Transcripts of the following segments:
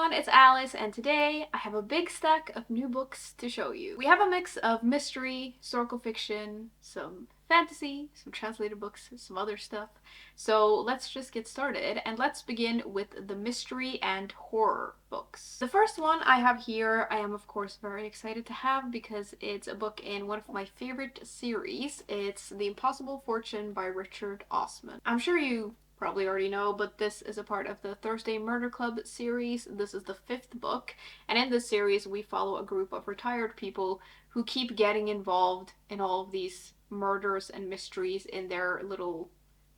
everyone, it's Alice, and today I have a big stack of new books to show you. We have a mix of mystery, historical fiction, some fantasy, some translated books, some other stuff. So let's just get started, and let's begin with the mystery and horror books. The first one I have here, I am of course very excited to have because it's a book in one of my favorite series. It's The Impossible Fortune by Richard Osman. I'm sure you probably already know, but this is a part of the Thursday Murder Club series. This is the 5th book, and in this series we follow a group of retired people who keep getting involved in all of these murders and mysteries in their little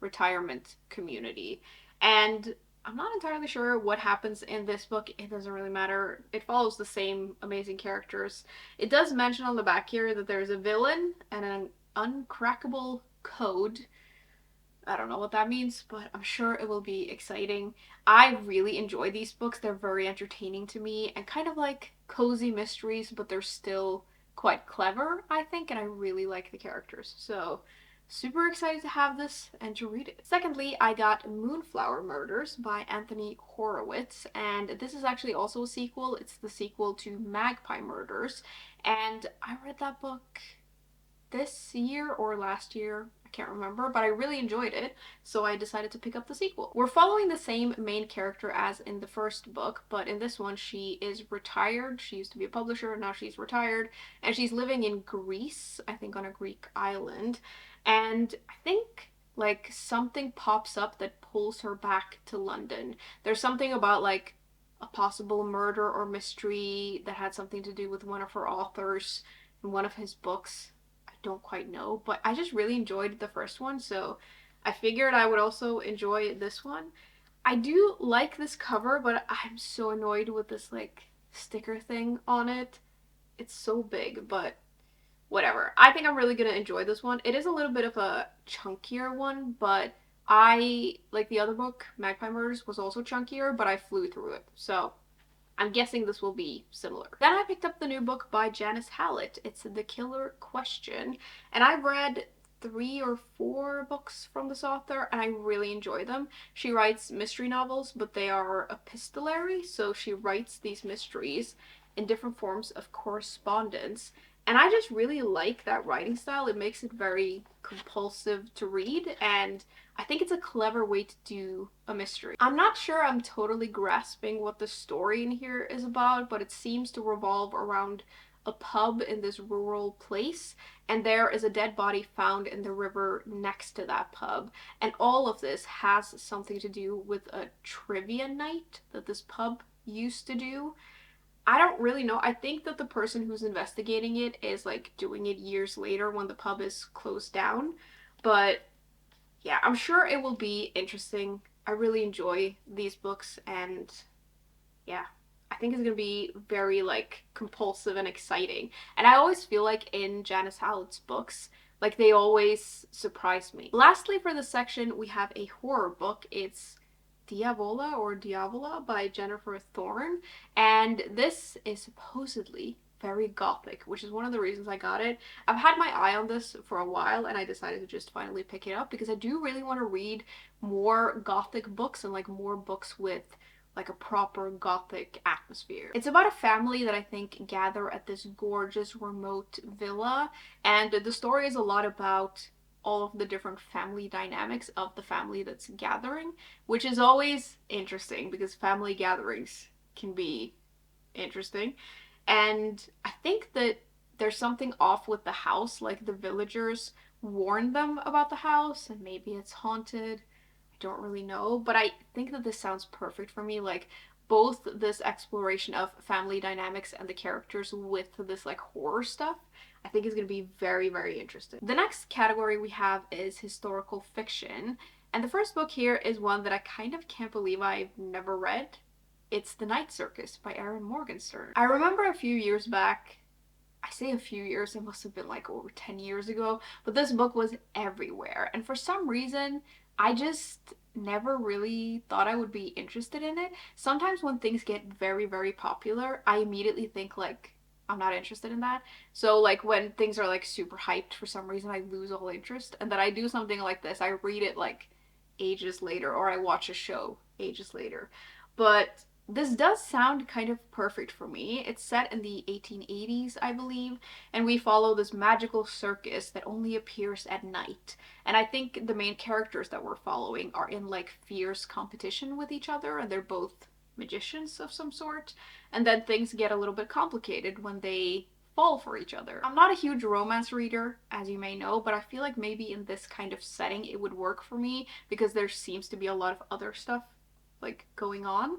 retirement community. And I'm not entirely sure what happens in this book. It doesn't really matter. It follows the same amazing characters. It does mention on the back here that there's a villain and an uncrackable code. I don't know what that means, but I'm sure it will be exciting. I really enjoy these books. They're very entertaining to me and kind of like cozy mysteries, but they're still quite clever, I think, and I really like the characters. So, super excited to have this and to read it. Secondly, I got Moonflower Murders by Anthony Horowitz, and this is actually also a sequel. It's the sequel to Magpie Murders, and I read that book this year or last year. I can't remember, but I really enjoyed it, so I decided to pick up the sequel. We're following the same main character as in the first book, but in this one she is retired. She used to be a publisher, now she's retired, and she's living in Greece, I think on a Greek island, and I think like something pops up that pulls her back to London. There's something about like a possible murder or mystery that had something to do with one of her authors in one of his books. Don't quite know, but I just really enjoyed the first one, so I figured I would also enjoy this one. I do like this cover, but I'm so annoyed with this like sticker thing on it. It's so big, but whatever. I think I'm really gonna enjoy this one. It is a little bit of a chunkier one, but I like the other book, Magpie Murders, was also chunkier, but I flew through it. So I'm guessing this will be similar. Then I picked up the new book by Janice Hallett. It's The Killer Question, and I've read 3 or 4 books from this author, and I really enjoy them. She writes mystery novels, but they are epistolary, so she writes these mysteries in different forms of correspondence. And I just really like that writing style. It makes it very compulsive to read, and I think it's a clever way to do a mystery. I'm not sure I'm totally grasping what the story in here is about, but it seems to revolve around a pub in this rural place, and there is a dead body found in the river next to that pub. And all of this has something to do with a trivia night that this pub used to do. I don't really know. I think that the person who's investigating it is like doing it years later when the pub is closed down. But yeah, I'm sure it will be interesting. I really enjoy these books, and yeah, I think it's gonna be very like compulsive and exciting. And I always feel like in Janice Hallett's books, like they always surprise me. Lastly, for this section, we have a horror book. It's Diavola or Diavola by Jennifer Thorne, and this is supposedly very gothic, which is one of the reasons I got it. I've had my eye on this for a while, and I decided to just finally pick it up because I do really want to read more gothic books and like more books with like a proper gothic atmosphere. It's about a family that I think gather at this gorgeous remote villa, and the story is a lot about all of the different family dynamics of the family that's gathering, which is always interesting because family gatherings can be interesting. And I think that there's something off with the house, like the villagers warn them about the house and maybe it's haunted. I don't really know, but I think that this sounds perfect for me. Like both this exploration of family dynamics and the characters with this like horror stuff, I think is going to be very, very interesting. The next category we have is historical fiction. And the first book here is one that I kind of can't believe I've never read. It's The Night Circus by Erin Morgenstern. I remember a few years back, I say a few years, it must have been like over 10 years ago, but this book was everywhere. And for some reason, I just never really thought I would be interested in it. Sometimes when things get very, very popular, I immediately think like, I'm not interested in that. So like when things are like super hyped for some reason, I lose all interest. And then I do something like this. I read it like ages later, or I watch a show ages later. But this does sound kind of perfect for me. It's set in the 1880s, I believe, and we follow this magical circus that only appears at night. And I think the main characters that we're following are in like fierce competition with each other, and they're both magicians of some sort. And then things get a little bit complicated when they fall for each other. I'm not a huge romance reader, as you may know, but I feel like maybe in this kind of setting it would work for me because there seems to be a lot of other stuff like going on.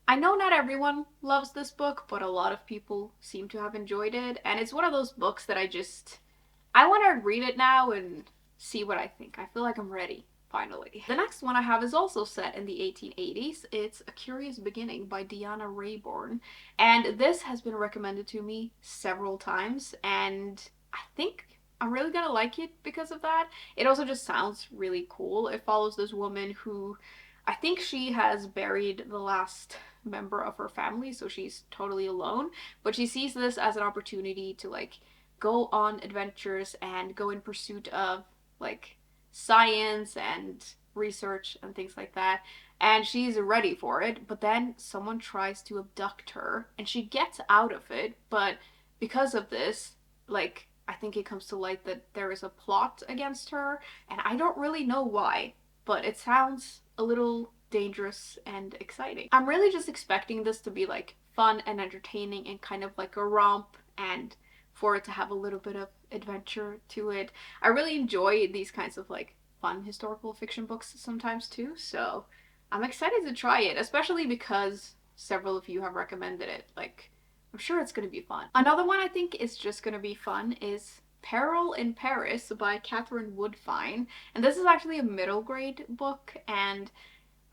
I know not everyone loves this book, but a lot of people seem to have enjoyed it, and it's one of those books that I want to read it now and see what I think. I feel like I'm ready, finally. The next one I have is also set in the 1880s. It's A Curious Beginning by Deanna Raybourn, and this has been recommended to me several times, and I think I'm really gonna like it because of that. It also just sounds really cool. It follows this woman who I think she has buried the last member of her family, so she's totally alone. But she sees this as an opportunity to like go on adventures and go in pursuit of like science and research and things like that. And she's ready for it, but then someone tries to abduct her and she gets out of it, but because of this, like I think it comes to light that there is a plot against her, and I don't really know why, but it sounds a little dangerous and exciting. I'm really just expecting this to be like fun and entertaining and kind of like a romp, and for it to have a little bit of adventure to it. I really enjoy these kinds of like fun historical fiction books sometimes too, so I'm excited to try it, especially because several of you have recommended it. Like, I'm sure it's gonna be fun. Another one I think is just gonna be fun is Peril in Paris by Katherine Woodfine. And this is actually a middle grade book, and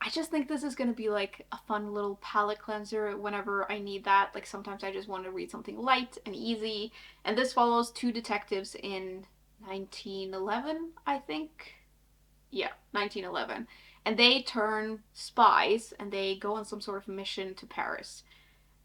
I just think this is going to be like a fun little palate cleanser whenever I need that. Like sometimes I just want to read something light and easy. And this follows two detectives in 1911, I think. Yeah, 1911. And they turn spies and they go on some sort of mission to Paris.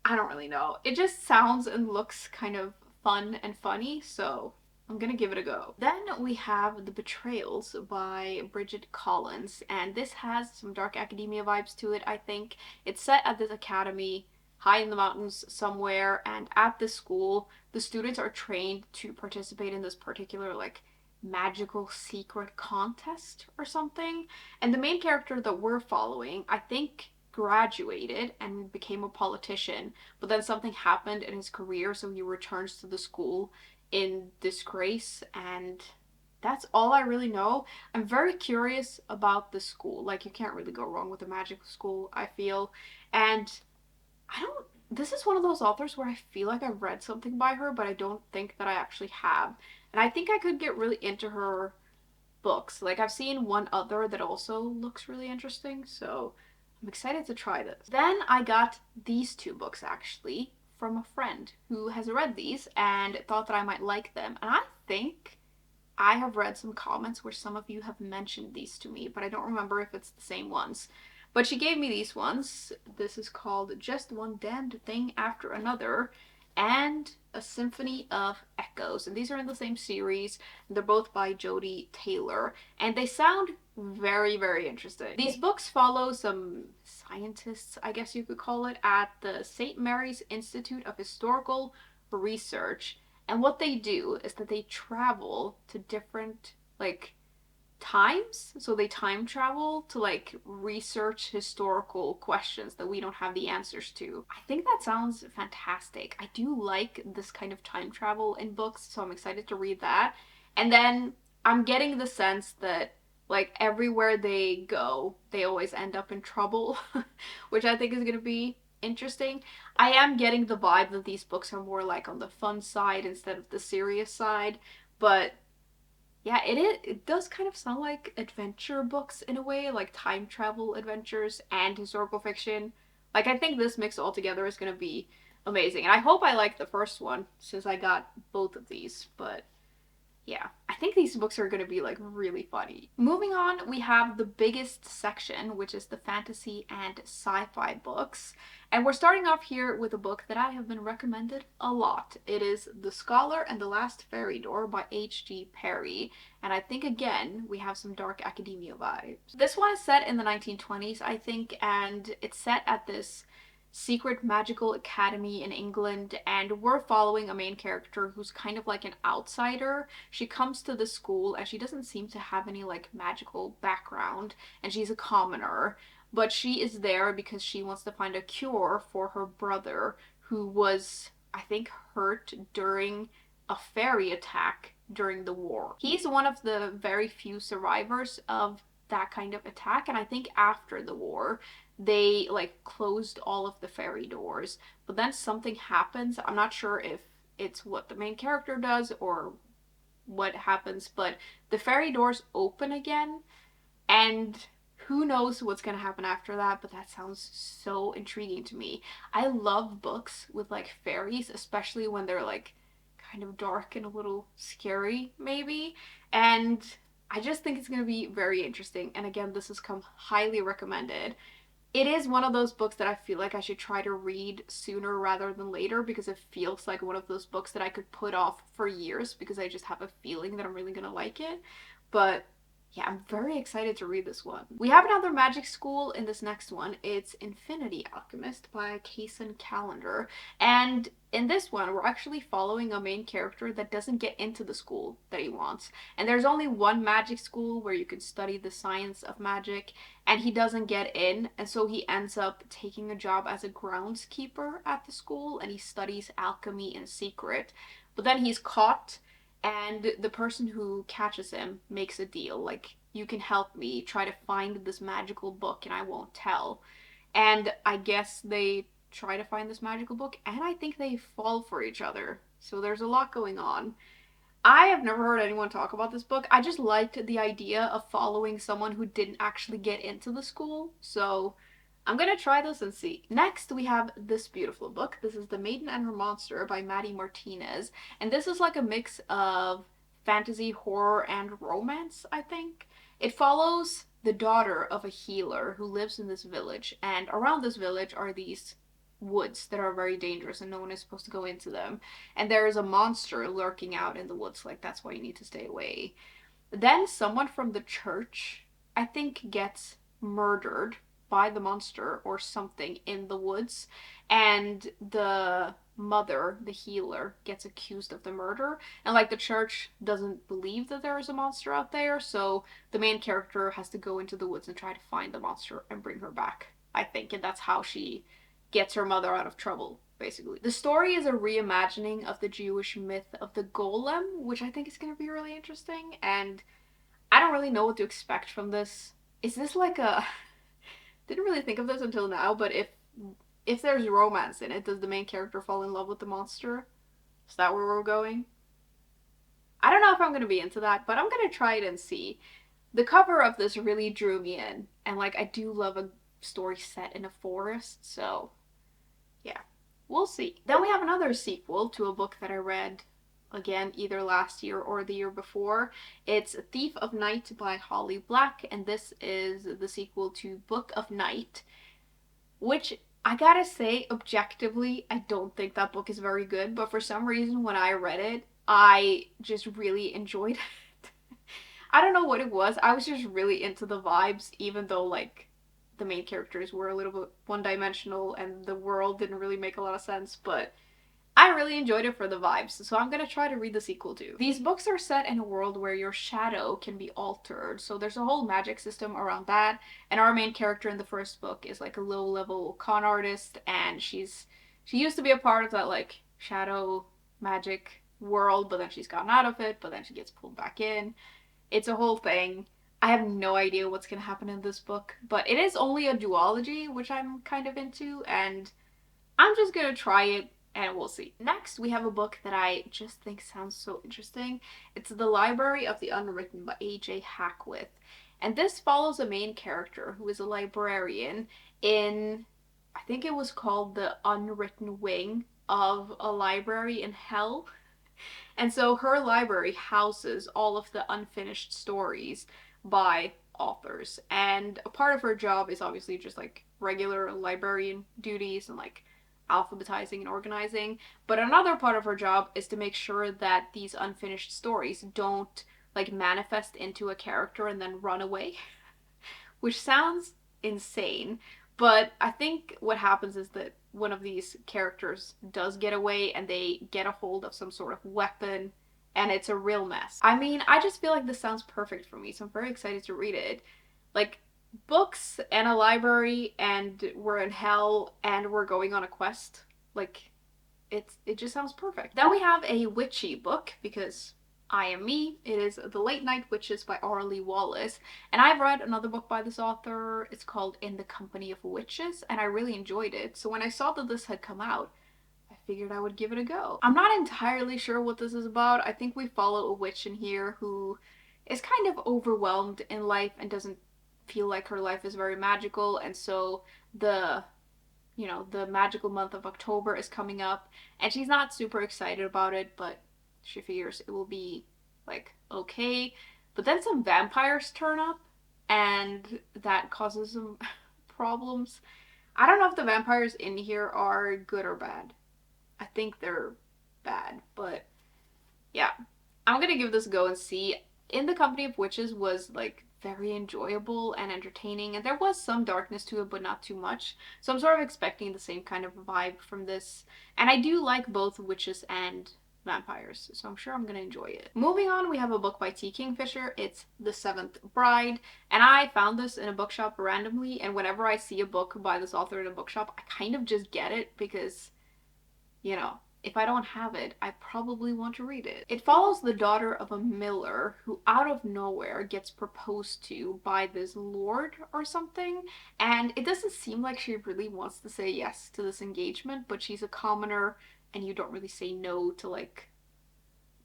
I don't really know. It just sounds and looks kind of fun and funny, so I'm gonna give it a go. Then we have The Betrayals by Bridget Collins, and this has some dark academia vibes to it, I think. It's set at this academy high in the mountains somewhere, and at this school, the students are trained to participate in this particular, like, magical secret contest or something. And the main character that we're following, I think, graduated and became a politician, but then something happened in his career, so he returns to the school in disgrace, and that's all I really know. I'm very curious about the school. Like, you can't really go wrong with a magical school, I feel. And I don't, this is one of those authors where I feel like I've read something by her, but I don't think that I actually have. And I think I could get really into her books. Like, I've seen one other that also looks really interesting, so I'm excited to try this. Then I got these two books actually from a friend who has read these and thought that I might like them. And I think I have read some comments where some of you have mentioned these to me, but I don't remember if it's the same ones. But she gave me these ones. This is called Just One Damned Thing After Another and A Symphony of Echoes. And these are in the same series. They're both by Jodi Taylor. And they sound very, very interesting. These books follow some scientists, I guess you could call it, at the St. Mary's Institute of Historical Research. And what they do is that they travel to different, like, times. So they time travel to like research historical questions that we don't have the answers to. I think that sounds fantastic. I do like this kind of time travel in books, so I'm excited to read that. And then I'm getting the sense that like everywhere they go, they always end up in trouble, which I think is going to be interesting. I am getting the vibe that these books are more like on the fun side instead of the serious side, but yeah, it does kind of sound like adventure books in a way, like time travel adventures and historical fiction. Like, I think this mix all together is going to be amazing. And I hope I like the first one since I got both of these, but yeah, I think these books are going to be like really funny. Moving on, we have the biggest section, which is the fantasy and sci-fi books. And we're starting off here with a book that I have been recommended a lot. It is The Scholar and the Last Fairy Door by H.G. Parry. And I think, again, we have some dark academia vibes. This one is set in the 1920s, I think, and it's set at this secret magical academy in England, and we're following a main character who's kind of like an outsider. She comes to the school and she doesn't seem to have any like magical background, and she's a commoner, but she is there because she wants to find a cure for her brother who was, I think, hurt during a fairy attack during the war. He's one of the very few survivors of that kind of attack, and I think after the war they like closed all of the fairy doors, but then something happens. I'm not sure if it's what the main character does or what happens, but the fairy doors open again, and who knows what's gonna happen after that, but that sounds so intriguing to me. I love books with like fairies, especially when they're like kind of dark and a little scary, maybe. And I just think it's gonna be very interesting. And again, this has come highly recommended. It is one of those books that I feel like I should try to read sooner rather than later, because it feels like one of those books that I could put off for years because I just have a feeling that I'm really gonna like it. But yeah, I'm very excited to read this one. We have another magic school in this next one. It's Infinity Alchemist by Kacen Callender. And in this one, we're actually following a main character that doesn't get into the school that he wants. And there's only one magic school where you can study the science of magic, and he doesn't get in. And so he ends up taking a job as a groundskeeper at the school, and he studies alchemy in secret. But then he's caught, and the person who catches him makes a deal, like, you can help me try to find this magical book and I won't tell. And I guess they try to find this magical book, and I think they fall for each other, so there's a lot going on. I have never heard anyone talk about this book. I just liked the idea of following someone who didn't actually get into the school, so I'm gonna try this and see. Next, we have this beautiful book. This is The Maiden and Her Monster by Maddie Martinez, and this is like a mix of fantasy, horror, and romance, I think. It follows the daughter of a healer who lives in this village, and around this village are these woods that are very dangerous and no one is supposed to go into them. And there is a monster lurking out in the woods, like that's why you need to stay away. Then someone from the church, I think, gets murdered by the monster or something in the woods, and the mother, the healer, gets accused of the murder. And like the church doesn't believe that there is a monster out there, so the main character has to go into the woods and try to find the monster and bring her back, I think, and that's how she gets her mother out of trouble, basically. The story is a reimagining of the Jewish myth of the golem, which I think is going to be really interesting, and I don't really know what to expect from this. Is this like a... Didn't really think of this until now, but if there's romance in it, does the main character fall in love with the monster? Is that where we're going? I don't know if I'm going to be into that, but I'm going to try it and see. The cover of this really drew me in, and like I do love a story set in a forest, so yeah, we'll see. Then we have another sequel to a book that I read, again, either last year or the year before. It's Thief of Night by Holly Black, and this is the sequel to Book of Night, which I gotta say, objectively, I don't think that book is very good, but for some reason when I read it, I just really enjoyed it. I don't know what it was. I was just really into the vibes, even though like the main characters were a little bit one-dimensional and the world didn't really make a lot of sense, but I really enjoyed it for the vibes, so I'm gonna try to read the sequel too. These books are set in a world where your shadow can be altered, so there's a whole magic system around that, and our main character in the first book is like a low-level con artist, and she used to be a part of that like shadow magic world, but then she's gotten out of it, but then she gets pulled back in. It's a whole thing. I have no idea what's gonna happen in this book, but it is only a duology, which I'm kind of into, and I'm just gonna try it and we'll see. Next, we have a book that I just think sounds so interesting. It's The Library of the Unwritten by A.J. Hackwith. And this follows a main character who is a librarian in, I think it was called the Unwritten Wing of a library in hell. And so her library houses all of the unfinished stories by authors. And a part of her job is obviously just like regular librarian duties and like alphabetizing and organizing, but another part of her job is to make sure that these unfinished stories don't like manifest into a character and then run away, which sounds insane, but I think what happens is that one of these characters does get away and they get a hold of some sort of weapon and it's a real mess. I mean, I just feel like this sounds perfect for me, so I'm very excited to read it. Like, books and a library and we're in hell and we're going on a quest. Like, it just sounds perfect. Then we have a witchy book because I am me. It is The Late Night Witches by Auralee Wallace. And I've read another book by this author. It's called In the Company of Witches, and I really enjoyed it. So when I saw that this had come out, I figured I would give it a go. I'm not entirely sure what this is about. I think we follow a witch in here who is kind of overwhelmed in life and doesn't feel like her life is very magical, and so the the magical month of October is coming up, and she's not super excited about it, but she figures it will be, like, okay. But then some vampires turn up, and that causes some problems. I don't know if the vampires in here are good or bad. I think they're bad, but yeah. I'm gonna give this a go and see. In the Company of Witches was, like, very enjoyable and entertaining, and there was some darkness to it, but not too much. So I'm sort of expecting the same kind of vibe from this. And I do like both witches and vampires, so I'm sure I'm gonna enjoy it. Moving on, we have a book by T. Kingfisher. It's The Seventh Bride, and I found this in a bookshop randomly, and whenever I see a book by this author in a bookshop, I kind of just get it because, if I don't have it, I probably want to read it. It follows the daughter of a miller who out of nowhere gets proposed to by this lord or something, and it doesn't seem like she really wants to say yes to this engagement, but she's a commoner and you don't really say no to, like,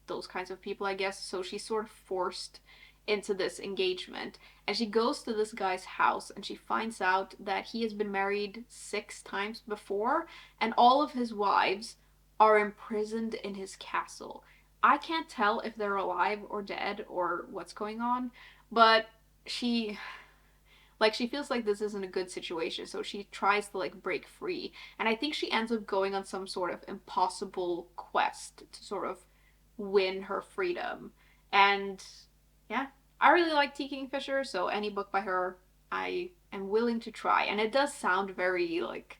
those kinds of people, I guess. So she's sort of forced into this engagement, and she goes to this guy's house and she finds out that he has been married 6 times before and all of his wives are imprisoned in his castle. I can't tell if they're alive or dead or what's going on, but she she feels like this isn't a good situation, so she tries to, like, break free. And I think she ends up going on some sort of impossible quest to sort of win her freedom. And yeah, I really like T. Kingfisher, so any book by her I am willing to try. And it does sound very, like,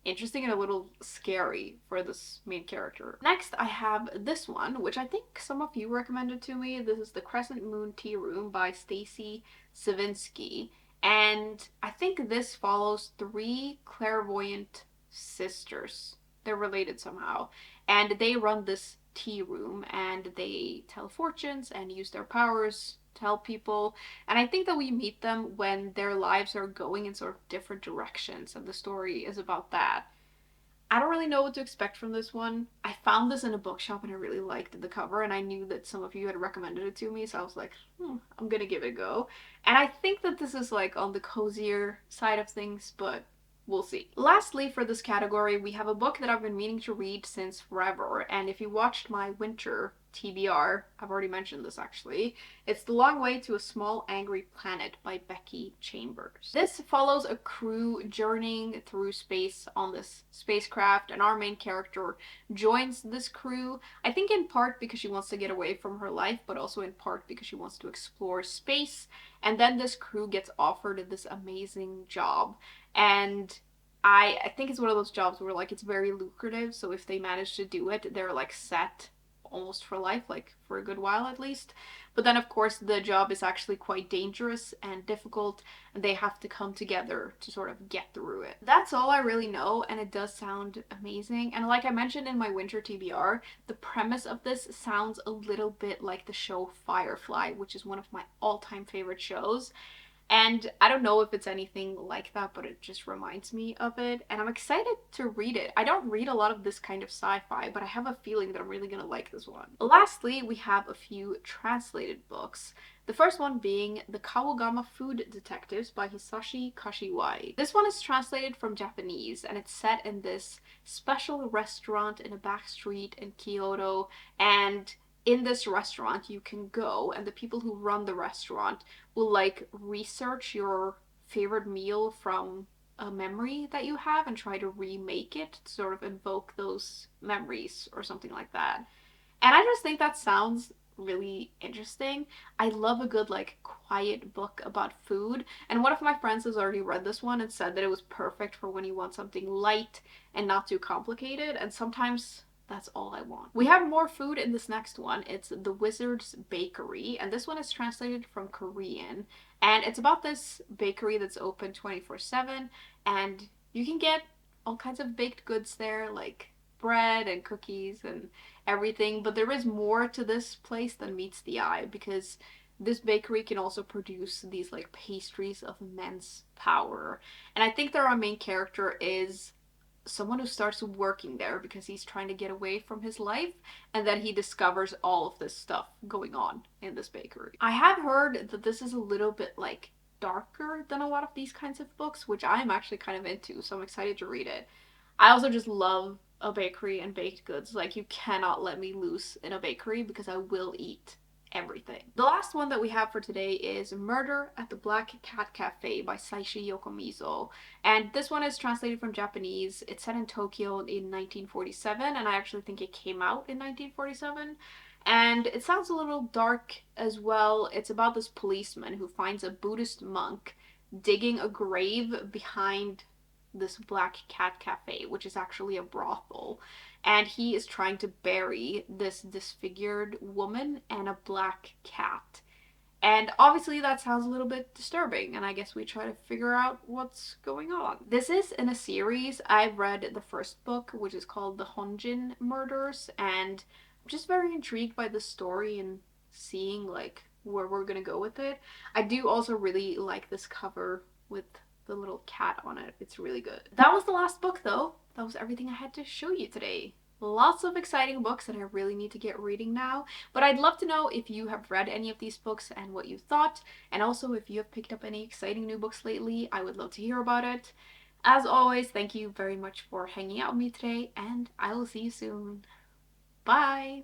interesting and a little scary for this main character. Next, I have this one, which I think some of you recommended to me. This is The Crescent Moon Tea Room by Stacy Savinsky. And I think this follows 3 clairvoyant sisters. They're related somehow. And they run this tea room and they tell fortunes and use their powers to help people. And I think that we meet them when their lives are going in sort of different directions, and the story is about that. I don't really know what to expect from this one. I found this in a bookshop and I really liked the cover, and I knew that some of you had recommended it to me, so I was like, I'm gonna give it a go. And I think that this is, like, on the cozier side of things, but we'll see. Lastly, for this category, we have a book that I've been meaning to read since forever, and if you watched my winter TBR, I've already mentioned this actually. It's The Long Way to a Small Angry Planet by Becky Chambers. This follows a crew journeying through space on this spacecraft, and our main character joins this crew, I think in part because she wants to get away from her life, but also in part because she wants to explore space. And then this crew gets offered this amazing job, and I think it's one of those jobs where, like, it's very lucrative, so if they manage to do it, they're, like, set almost for life, like for a good while at least. But then of course the job is actually quite dangerous and difficult, and they have to come together to sort of get through it. That's all I really know, and it does sound amazing. And like I mentioned in my winter TBR, the premise of this sounds a little bit like the show Firefly, which is one of my all-time favorite shows. And I don't know if it's anything like that, but it just reminds me of it. And I'm excited to read it. I don't read a lot of this kind of sci-fi, but I have a feeling that I'm really gonna like this one. Lastly, we have a few translated books. The first one being The Kawagama Food Detectives by Hisashi Kashiwai. This one is translated from Japanese, and it's set in this special restaurant in a back street in Kyoto, and in this restaurant you can go, and the people who run the restaurant will, like, research your favorite meal from a memory that you have and try to remake it to sort of invoke those memories or something like that. And I just think that sounds really interesting. I love a good like quiet book about food, and one of my friends has already read this one and said that it was perfect for when you want something light and not too complicated, and sometimes that's all I want. We have more food in this next one. It's The Wizard's Bakery, and this one is translated from Korean, and it's about this bakery that's open 24/7, and you can get all kinds of baked goods there, like bread and cookies and everything. But there is more to this place than meets the eye, because this bakery can also produce these like pastries of immense power. And I think that our main character is someone who starts working there because he's trying to get away from his life, and then he discovers all of this stuff going on in this bakery. I have heard that this is a little bit like darker than a lot of these kinds of books, which I'm actually kind of into, so I'm excited to read it. I also just love a bakery and baked goods. Like, you cannot let me loose in a bakery because I will eat everything. The last one that we have for today is Murder at the Black Cat Cafe by Saishi Yokomizo. And this one is translated from Japanese. It's set in Tokyo in 1947, and I actually think it came out in 1947. And it sounds a little dark as well. It's about this policeman who finds a Buddhist monk digging a grave behind this Black Cat Cafe, which is actually a brothel. And he is trying to bury this disfigured woman and a black cat. And obviously that sounds a little bit disturbing, and I guess we try to figure out what's going on. This is in a series. I've read the first book, which is called The Honjin Murders, and I'm just very intrigued by the story and seeing like where we're gonna go with it. I do also really like this cover with the little cat on it. It's really good. That was the last book though. That was everything I had to show you today. Lots of exciting books that I really need to get reading now, but I'd love to know if you have read any of these books and what you thought, and also if you have picked up any exciting new books lately. I would love to hear about it. As always, thank you very much for hanging out with me today, and I will see you soon. Bye!